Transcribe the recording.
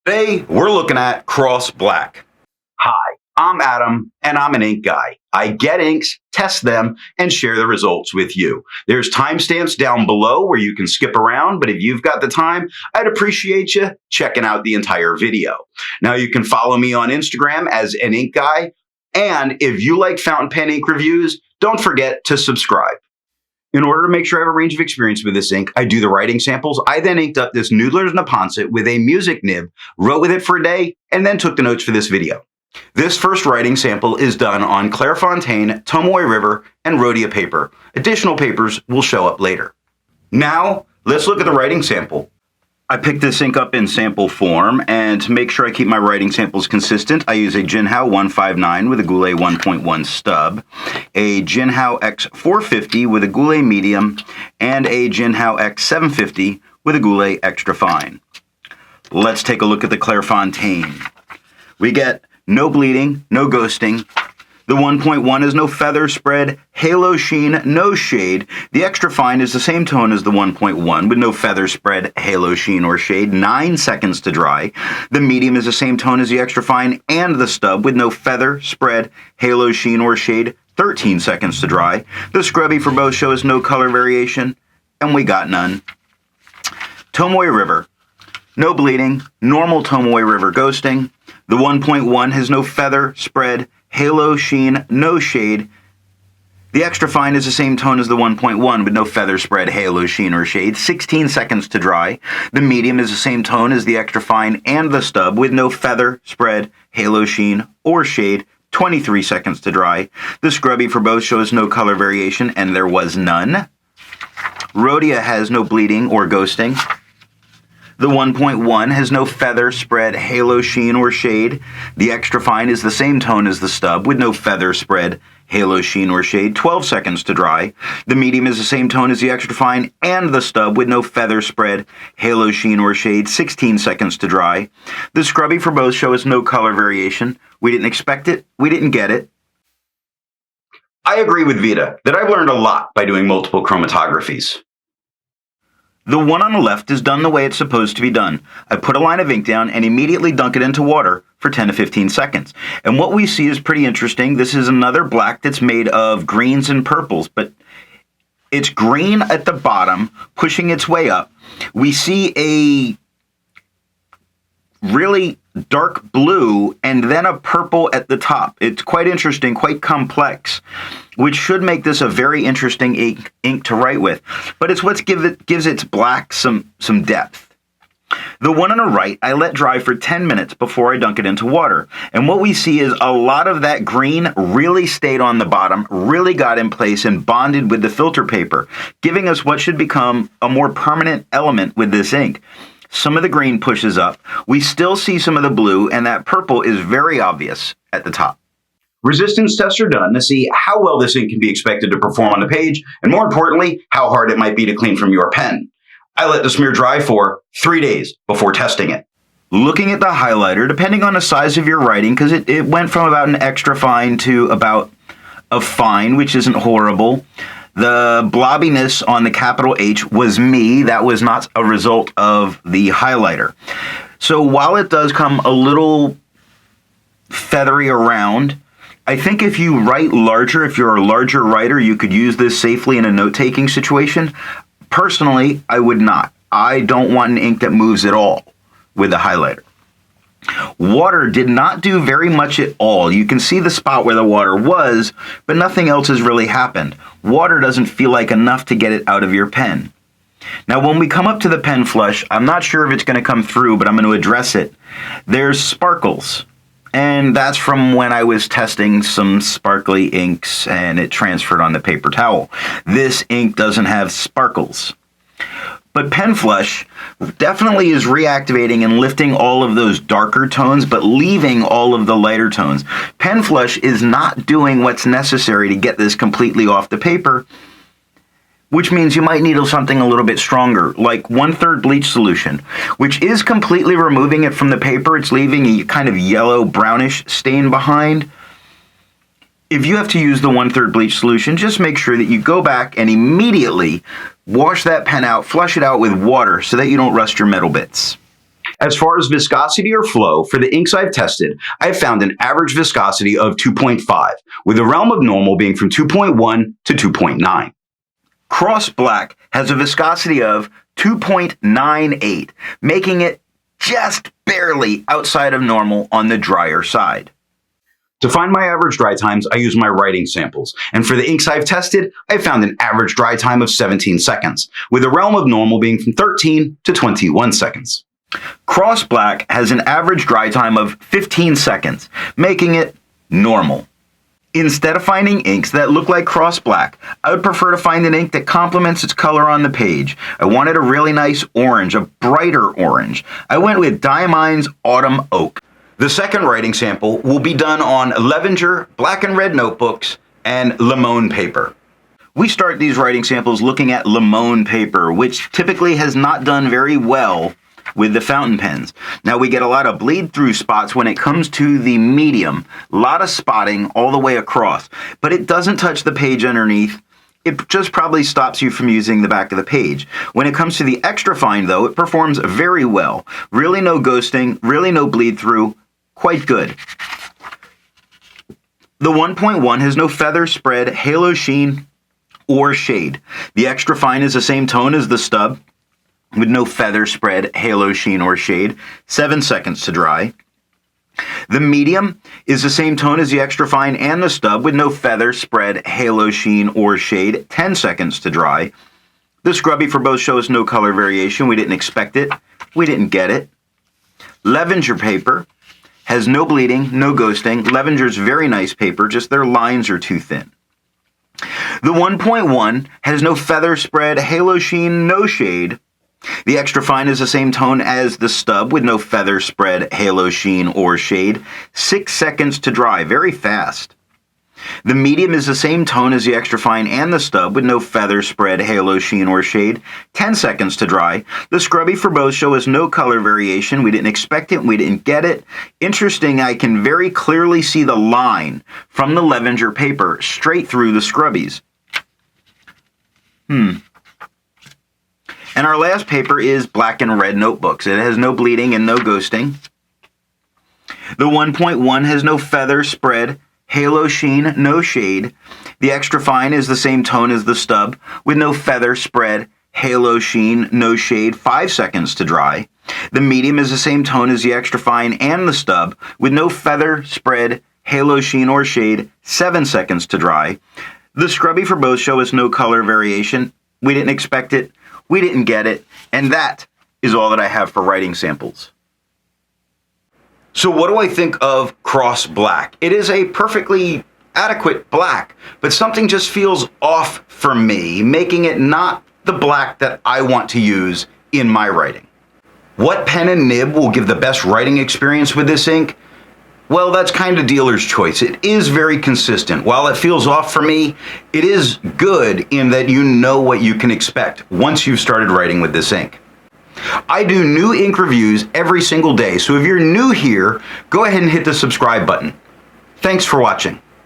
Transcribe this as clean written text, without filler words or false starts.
Today, we're looking at Cross Black. Hi, I'm Adam, and I'm an ink guy. I get inks, test them, and share the results with you. There's timestamps down below where you can skip around, but if you've got the time, I'd appreciate you checking out the entire video. Now, you can follow me on Instagram as an ink guy, and if you like fountain pen ink reviews, don't forget to subscribe. In order to make sure I have a range of experience with this ink, I do the writing samples. I then inked up this Noodler's Neponset with a music nib, wrote with it for a day, and then took the notes for this video. This first writing sample is done on Clairfontaine, Tomoe River, and Rhodia paper. Additional papers will show up later. Now, let's look at the writing sample. I picked this ink up in sample form, and to make sure I keep my writing samples consistent, I use a Jinhao 159 with a Goulet 1.1 stub, a Jinhao X450 with a Goulet medium, and a Jinhao X750 with a Goulet extra fine. Let's take a look at the Clairfontaine. We get no bleeding, no ghosting. The 1.1 is no feather spread, halo sheen, no shade. The extra fine is the same tone as the 1.1 with no feather spread, halo sheen, or shade. 9 seconds to dry. The medium is the same tone as the extra fine and the stub with no feather spread, halo sheen, or shade. 13 seconds to dry. The scrubby for both shows no color variation, and we got none. Tomoe River. No bleeding, normal Tomoe River ghosting. The 1.1 has no feather spread, halo sheen, no shade. The extra fine is the same tone as the 1.1 with no feather spread, halo sheen, or shade. 16 seconds to dry. The medium is the same tone as the extra fine and the stub with no feather spread, halo sheen, or shade. 23 seconds to dry. The scrubby for both shows no color variation, and there was none. Rhodia has no bleeding or ghosting. The 1.1 has no feather spread, halo sheen, or shade. The extra fine is the same tone as the stub with no feather spread, halo sheen, or shade. 12 seconds to dry. The medium is the same tone as the extra fine and the stub with no feather spread, halo sheen, or shade. 16 seconds to dry. The scrubby for both shows no color variation. We didn't expect it. We didn't get it. I agree with Vita that I've learned a lot by doing multiple chromatographies. The one on the left is done the way it's supposed to be done. I put a line of ink down and immediately dunk it into water for 10 to 15 seconds. And what we see is pretty interesting. This is another black that's made of greens and purples, but it's green at the bottom, pushing its way up. We see a really dark blue and then a purple at the top. It's quite interesting, quite complex, which should make this a very interesting ink to write with. But it's what gives its black some depth. The one on the right, I let dry for 10 minutes before I dunk it into water. And what we see is a lot of that green really stayed on the bottom, really got in place and bonded with the filter paper, giving us what should become a more permanent element with this ink. Some of the green pushes up. We still see some of the blue, and that purple is very obvious at the top. Resistance tests are done to see how well this ink can be expected to perform on the page, and more importantly, how hard it might be to clean from your pen. I let the smear dry for 3 days before testing it. Looking at the highlighter, depending on the size of your writing, because it went from about an extra fine to about a fine, which isn't horrible. The blobbiness on the capital H was me. That was not a result of the highlighter. So while it does come a little feathery around, I think if you write larger, if you're a larger writer, you could use this safely in a note-taking situation. Personally, I would not. I don't want an ink that moves at all with the highlighter. Water did not do very much at all. You can see the spot where the water was, but nothing else has really happened. Water doesn't feel like enough to get it out of your pen. Now, when we come up to the pen flush, I'm not sure if it's going to come through, but I'm going to address it. There's sparkles, and that's from when I was testing some sparkly inks and it transferred on the paper towel. This ink doesn't have sparkles. But pen flush definitely is reactivating and lifting all of those darker tones, but leaving all of the lighter tones. Pen flush is not doing what's necessary to get this completely off the paper, which means you might need something a little bit stronger, like 1/3 bleach solution, which is completely removing it from the paper. It's leaving a kind of yellow brownish stain behind. If you have to use the 1/3 bleach solution, just make sure that you go back and immediately wash that pen out, flush it out with water so that you don't rust your metal bits. As far as viscosity or flow, for the inks I've tested, I've found an average viscosity of 2.5, with the realm of normal being from 2.1 to 2.9. Cross Black has a viscosity of 2.98, making it just barely outside of normal on the drier side. To find my average dry times, I use my writing samples, and for the inks I've tested, I found an average dry time of 17 seconds, with the realm of normal being from 13 to 21 seconds. Cross Black has an average dry time of 15 seconds, making it normal. Instead of finding inks that look like Cross Black, I would prefer to find an ink that complements its color on the page. I wanted a really nice orange, a brighter orange. I went with Diamine Autumn Oak. The second writing sample will be done on Levenger black and red notebooks and Limone paper. We start these writing samples looking at Limone paper, which typically has not done very well with the fountain pens. Now we get a lot of bleed through spots when it comes to the medium, a lot of spotting all the way across, but it doesn't touch the page underneath. It just probably stops you from using the back of the page. When it comes to the extra fine though, it performs very well. Really no ghosting, really no bleed through, quite good. The 1.1 has no feather, spread, halo sheen, or shade. The extra fine is the same tone as the stub, with no feather, spread, halo sheen, or shade, 7 seconds to dry. The medium is the same tone as the extra fine and the stub, with no feather, spread, halo sheen, or shade, 10 seconds to dry. The scrubby for both shows no color variation. We didn't expect it. We didn't get it. Levenger paper has no bleeding, no ghosting. Levenger's very nice paper, just their lines are too thin. The 1.1 has no feather, spread, halo sheen, no shade. The extra fine is the same tone as the stub with no feather, spread, halo sheen, or shade. 6 seconds to dry, very fast. The medium is the same tone as the extra fine and the stub with no feather, spread, halo sheen, or shade. 10 seconds to dry. The scrubby for both show us no color variation. We didn't expect it. We didn't get it. Interesting, I can very clearly see the line from the Levenger paper straight through the scrubbies. And our last paper is black and red notebooks. It has no bleeding and no ghosting. The 1.1 has no feather, spread, halo sheen, no shade. The extra fine is the same tone as the stub, with no feather, spread, halo sheen, no shade, 5 seconds to dry. The medium is the same tone as the extra fine and the stub, with no feather, spread, halo sheen, or shade, 7 seconds to dry. The scrubby for both show us no color variation. We didn't expect it. We didn't get it, and that is all that I have for writing samples. So what do I think of Cross Black? It is a perfectly adequate black, but something just feels off for me, making it not the black that I want to use in my writing. What pen and nib will give the best writing experience with this ink? Well, that's kind of dealer's choice. It is very consistent. While it feels off for me, it is good in that you know what you can expect once you've started writing with this ink. I do new ink reviews every single day, so if you're new here, go ahead and hit the subscribe button. Thanks for watching.